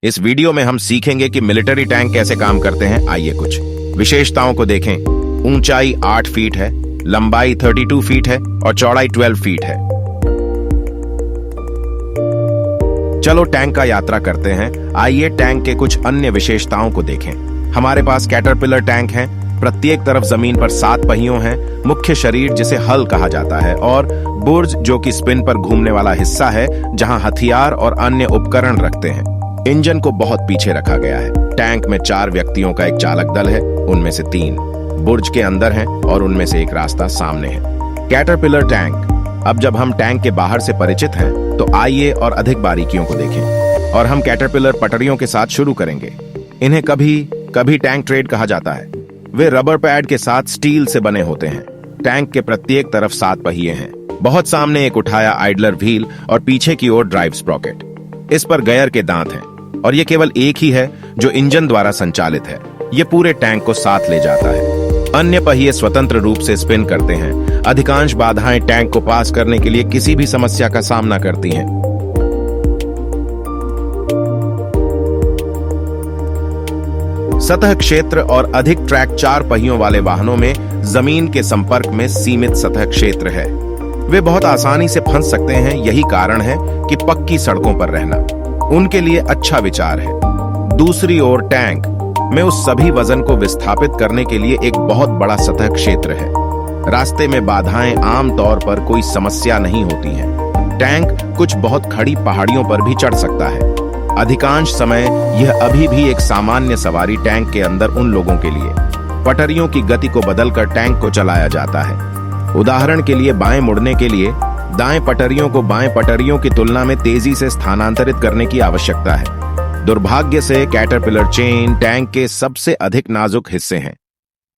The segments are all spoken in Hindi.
इस वीडियो में हम सीखेंगे कि मिलिट्री टैंक कैसे काम करते हैं। आइए कुछ विशेषताओं को देखें। ऊंचाई 8 फीट है, लंबाई 32 फीट है और चौड़ाई 12 फीट है। चलो टैंक का यात्रा करते हैं। आइए टैंक के कुछ अन्य विशेषताओं को देखें। हमारे पास कैटरपिलर टैंक है। प्रत्येक तरफ जमीन पर 7 पहियों हैं, मुख्य शरीर जिसे हल कहा जाता है और बुर्ज जो कि स्पिन पर घूमने वाला हिस्सा है जहां हथियार और अन्य उपकरण रखते हैं। इंजन को बहुत पीछे रखा गया है। टैंक में 4 व्यक्तियों का एक चालक दल है, उनमें से 3 बुर्ज के अंदर हैं और उनमें से एक रास्ता सामने है। Caterpillar tank. अब जब हम टैंक के बाहर से परिचित हैं तो आइए और अधिक बारीकियों को देखें। और हम कैटरपिलर पटरियों के साथ शुरू करेंगे। इन्हें कभी कभी टैंक ट्रेड कहा जाता है। वे रबर पैड के साथ स्टील से बने होते हैं। टैंक के प्रत्येक तरफ 7 पहिए हैं। बहुत सामने एक उठाया आइडलर व्हील और पीछे की ओर ड्राइव स्प्रॉकेट। इस पर गयर के दांत हैं और यह केवल एक ही है जो इंजन द्वारा संचालित है। यह पूरे टैंक को साथ ले जाता है। अन्य पहिए स्वतंत्र रूप से स्पिन करते हैं। अधिकांश बाधाएं टैंक को पास करने के लिए किसी भी समस्या का सामना करती हैं। सतह क्षेत्र और अधिक ट्रैक 4 पहियों वाले वाहनों में जमीन के संपर्क में सीमित सतह क्षेत्र है। वे बहुत आसानी से फंस सकते हैं। यही कारण है कि पक्की सड़कों पर रहना उनके लिए अच्छा विचार है। दूसरी ओर टैंक में उस सभी वजन को विस्थापित करने के लिए एक बहुत बड़ा सतह क्षेत्र है। रास्ते में बाधाएं आम तौर पर कोई समस्या नहीं होती हैं। टैंक कुछ बहुत खड़ी पहाड़ियों पर भी चढ़ सकता है। अधिकांश समय यह अभी भी एक सामान्य सवारी टैंक के अंदर उन लोगों के लिए पटरियों की गति को बदलकर टैंक को चलाया जाता है। उदाहरण के लिए बाएं मुड़ने के लिए दाएं पटरियों को बाएं पटरियों की तुलना में तेजी से स्थानांतरित करने की आवश्यकता है। दुर्भाग्य से कैटरपिलर चेन टैंक के सबसे अधिक नाजुक हिस्से हैं।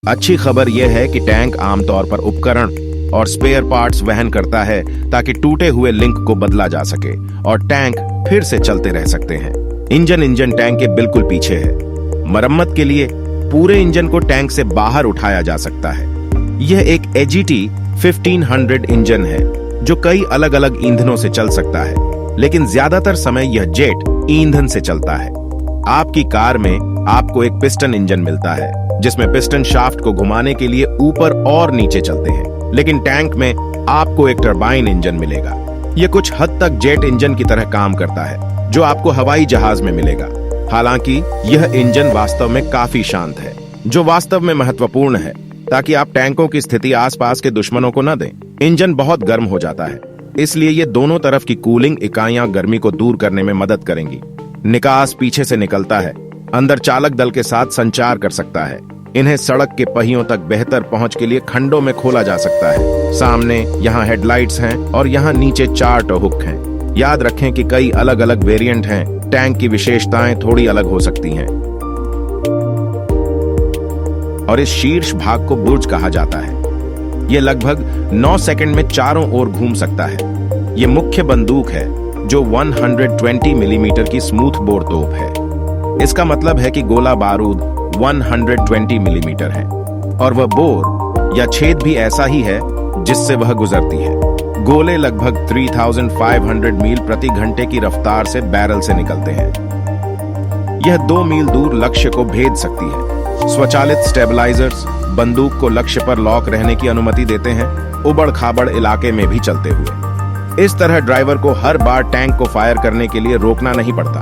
अच्छी खबर यह है कि टैंक आमतौर पर उपकरण और स्पेयर पार्ट्स वहन करता है ताकि टूटे हुए लिंक को बदला जा सके और टैंक फिर से चलते रह सकते हैं। इंजन टैंक के बिल्कुल पीछे है। मरम्मत के लिए पूरे इंजन को टैंक से बाहर उठाया जा सकता है। यह एक AGT 1500 इंजन है जो कई अलग अलग ईंधनों से चल सकता है, लेकिन ज्यादातर समय यह जेट ईंधन से चलता है। आपकी कार में आपको एक पिस्टन इंजन मिलता है जिसमें पिस्टन शाफ्ट को घुमाने के लिए ऊपर और नीचे चलते हैं, लेकिन टैंक में आपको एक टरबाइन इंजन मिलेगा। यह कुछ हद तक जेट इंजन की तरह काम करता है जो आपको हवाई जहाज में मिलेगा। हालांकि यह इंजन वास्तव में काफी शांत है, जो वास्तव में महत्वपूर्ण है ताकि आप टैंकों की स्थिति आसपास के दुश्मनों को न दें। इंजन बहुत गर्म हो जाता है, इसलिए ये दोनों तरफ की कूलिंग इकाइयां गर्मी को दूर करने में मदद करेंगी। निकास पीछे से निकलता है, अंदर चालक दल के साथ संचार कर सकता है। इन्हें सड़क के पहियों तक बेहतर पहुंच के लिए खंडों में खोला जा सकता है। सामने यहाँ हेडलाइट्स हैं और यहाँ नीचे 4 टो हुक हैं। याद रखें कि कई अलग अलग वेरिएंट हैं। टैंक की विशेषताएं थोड़ी अलग हो सकती हैं। और इस शीर्ष भाग को बुर्ज कहा जाता है। यह लगभग 9 सेकंड में चारों ओर घूम सकता है। यह मुख्य बंदूक है जो 120 मिलीमीटर की स्मूथ बोर तोप है। इसका मतलब है कि गोला बारूद 120 मिलीमीटर है और वह बोर या छेद भी ऐसा ही है जिससे वह गुजरती है। गोले लगभग 3500 मील प्रति घंटे की रफ्तार से बैरल से निकलते हैं। यह 2 मील दूर लक्ष्य को भेद सकती है। स्वचालित स्टेबलाइजर्स बंदूक को लक्ष्य पर लॉक रहने की अनुमति देते हैं, उबड़ खाबड़ इलाके में भी चलते हुए। इस तरह ड्राइवर को हर बार टैंक को फायर करने के लिए रोकना नहीं पड़ता।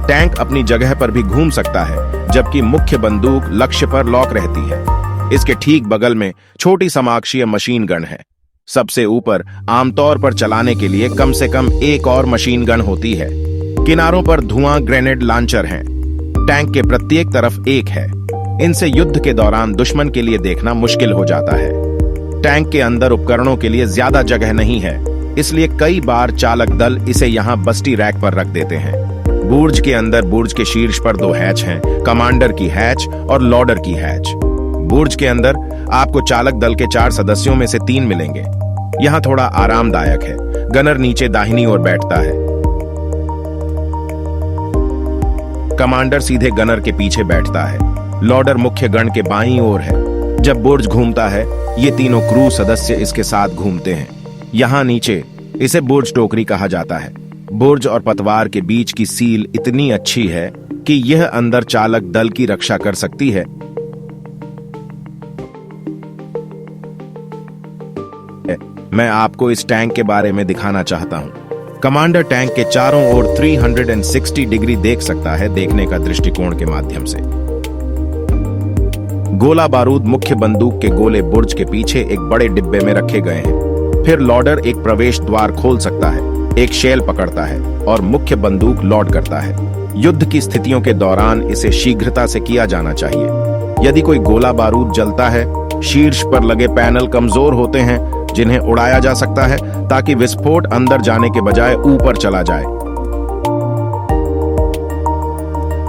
टैंक अपनी जगह पर भी घूम सकता है जबकि मुख्य बंदूक लक्ष्य पर लॉक रहती है। इसके ठीक बगल में छोटी समाक्षीय मशीन गन है। सबसे ऊपर आमतौर पर चलाने के लिए कम से कम एक और मशीन गन होती है। किनारों पर धुआं ग्रेनेड लॉन्चर हैं। टैंक के प्रत्येक तरफ एक है। इनसे युद्ध के दौरान दुश्मन के लिए देखना मुश्किल हो जाता है। टैंक के अंदर उपकरणों के लिए ज्यादा जगह नहीं है, इसलिए कई बार चालक दल इसे यहाँ बस्टी रैक पर रख देते हैं। बुर्ज के अंदर बुर्ज के शीर्ष पर 2 हैच हैं, कमांडर की हैच और लॉडर की हैच। बुर्ज के अंदर आपको चालक दल के 4 सदस्यों में से 3 मिलेंगे। यहाँ थोड़ा आरामदायक है। गनर नीचे दाहिनी ओर बैठता है। कमांडर सीधे गनर के पीछे बैठता है। लॉडर मुख्य गण के बाईं ओर है। जब बुर्ज घूमता है ये तीनों क्रू सदस्य इसके साथ घूमते हैं। यहाँ नीचे इसे बुर्ज टोकरी कहा जाता है। बुर्ज और पतवार के बीच की सील इतनी अच्छी है कि यह अंदर चालक दल की रक्षा कर सकती है। मैं आपको इस टैंक के बारे में दिखाना चाहता हूं। कमांडर टैंक के चारों ओर 360 डिग्री देख सकता है, देखने का दृष्टिकोण के माध्यम से। गोला बारूद मुख्य बंदूक के गोले बुर्ज के पीछे एक बड़े डिब्बे में रखे गए हैं। फिर लोडर एक प्रवेश द्वार खोल सकता है, एक शेल पकड़ता है और मुख्य बंदूक लोड करता है। युद्ध की स्थितियों के दौरान इसे शीघ्रता से किया जाना चाहिए। यदि कोई गोला बारूद जलता है, शीर्ष पर लगे पैनल कमजोर होते हैं जिन्हें उड़ाया जा सकता है ताकि विस्फोट अंदर जाने के बजाय ऊपर चला जाए।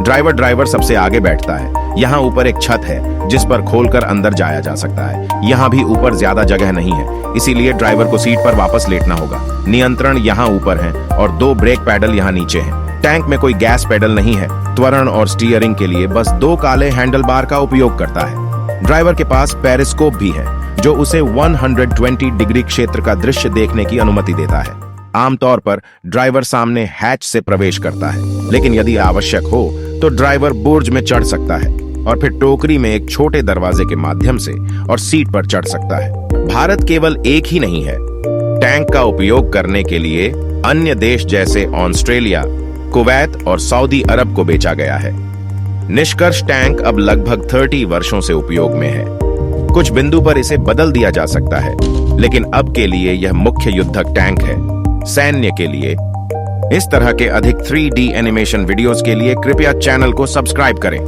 ड्राइवर सबसे आगे बैठता है। यहाँ ऊपर एक छत है जिस पर खोलकर अंदर जाया जा सकता है। यहाँ भी ऊपर ज्यादा जगह नहीं है, इसीलिए ड्राइवर को सीट पर वापस लेटना होगा। नियंत्रण यहाँ ऊपर है और 2 ब्रेक पैडल यहाँ नीचे हैं। टैंक में कोई गैस पेडल नहीं है। त्वरण और स्टीयरिंग के लिए बस 2 काले हैंडल बार का उपयोग करता है। ड्राइवर के पास पेरिस्कोप भी है जो उसे 120 डिग्री क्षेत्र का दृश्य देखने की अनुमति देता है। आमतौर पर ड्राइवर सामने हैच से प्रवेश करता है, लेकिन यदि आवश्यक हो तो ड्राइवर बुर्ज में चढ़ सकता है और फिर टोकरी में एक छोटे दरवाजे के माध्यम से और सीट पर चढ़ सकता है। भारत केवल एक ही नहीं है। टैंक का उपयोग करने के लिए अन्य देश जैसे ऑस्ट्रेलिया, कुवैत और सऊदी अरब को बेचा गया है। निष्कर्ष टैंक अब लगभग 30 वर्षों से उपयोग में है। कुछ बिंदु पर इसे बदल दिया जा सकता है, लेकिन अब के लिए यह मुख्य युद्धक टैंक है। सैन्य के लिए इस तरह के अधिक 3D एनिमेशन वीडियोस के लिए कृपया चैनल को सब्सक्राइब करें।